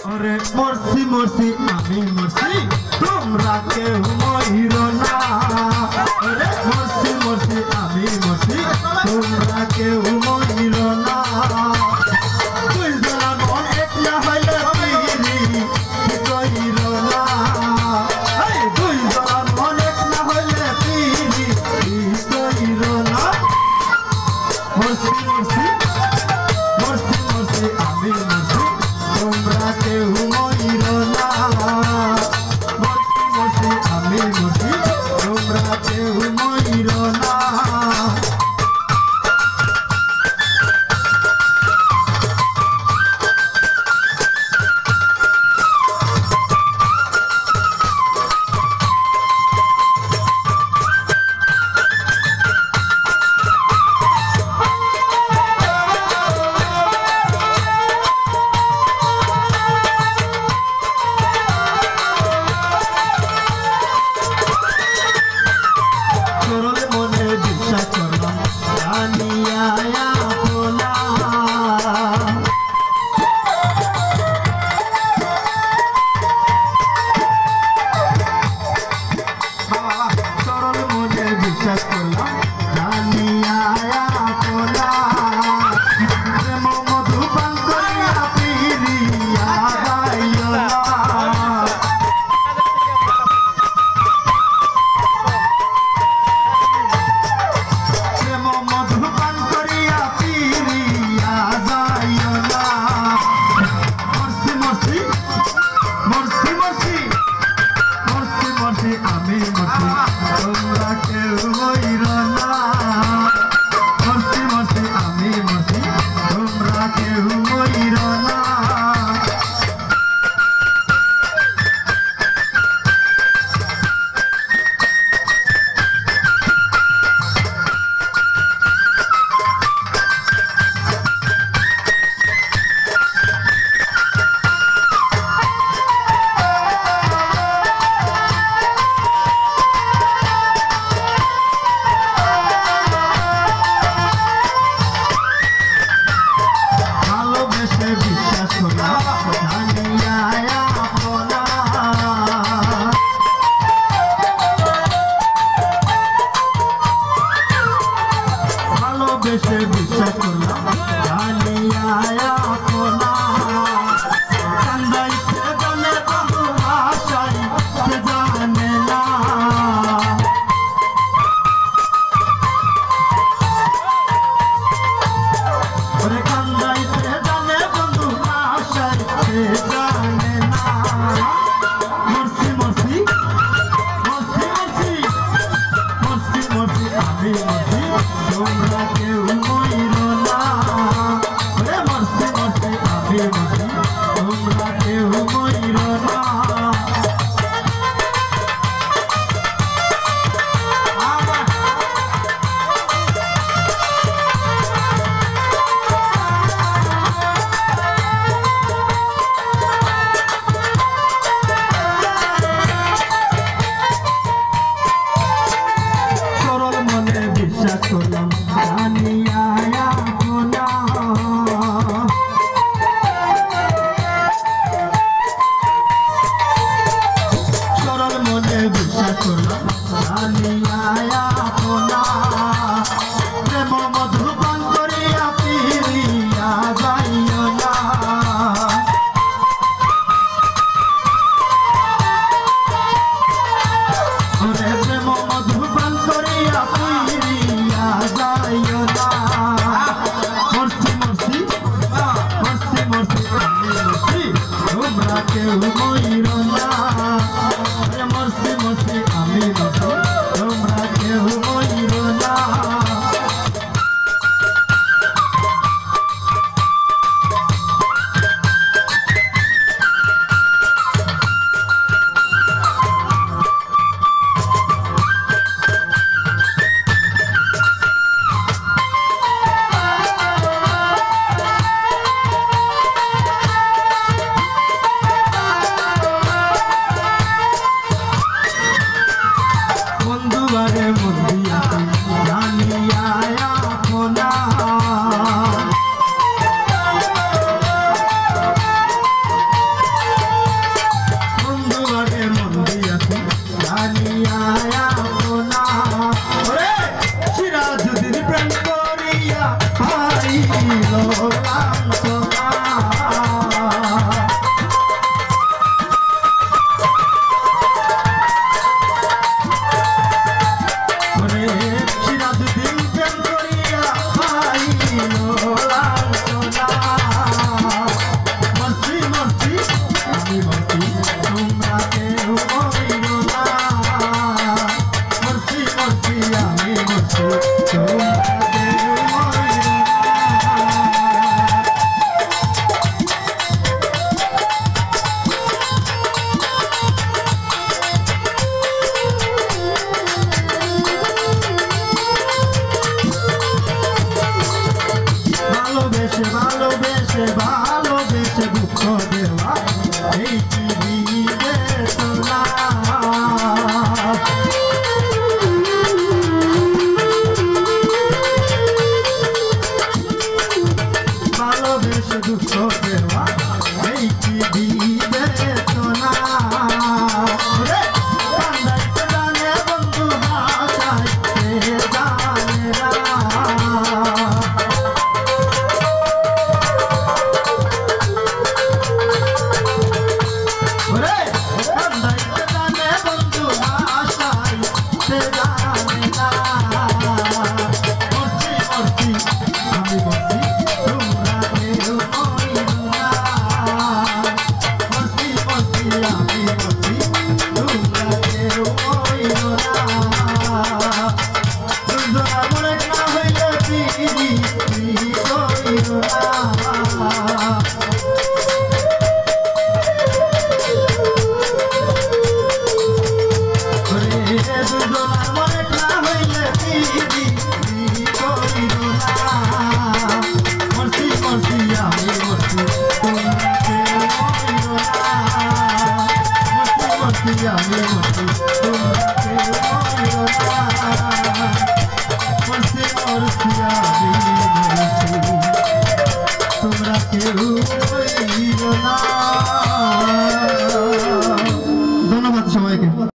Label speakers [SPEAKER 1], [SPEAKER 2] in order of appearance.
[SPEAKER 1] अरे मरसी मरसी आमी मरसी तुमरा केहू मरिरो ना। अरे मरसी मरसी आमी मरसी तुमरा केहू मरिरो ना। दुई जना मन एक ना हइले पीरी कइरो ना। दुई जना मन एक ना हइले पीरी कइरो ना। मरसी मरसी मरसी मरसी आमी मरसी तुमरा केहू मरिरो ना। मरसी मरसी आमी मरसी तुमरा केहू मरिरो ना।
[SPEAKER 2] Sorol mone bisa kolam
[SPEAKER 1] পাইল লাঞ্ছনা ওরে সিরাজউদ্দিন প্রেম করিয়া পাইল লাঞ্ছনা মরছি মরছি আমি মরছি তোমরা কেউ মরিল না মরছি মরছি আমি মরছি তোমরা কেউ মরিল না ভালোবেসে ভালোবেসে ভালোবেসে দুঃখ দেওয়া এই পৃথিবীতে তোলা ভালোবেসে দুঃখ দেওয়া এই পৃথিবীতে তোলা কান্দাইতে জানে বন্ধু হাসাইতে জানে না তোমরা কেউ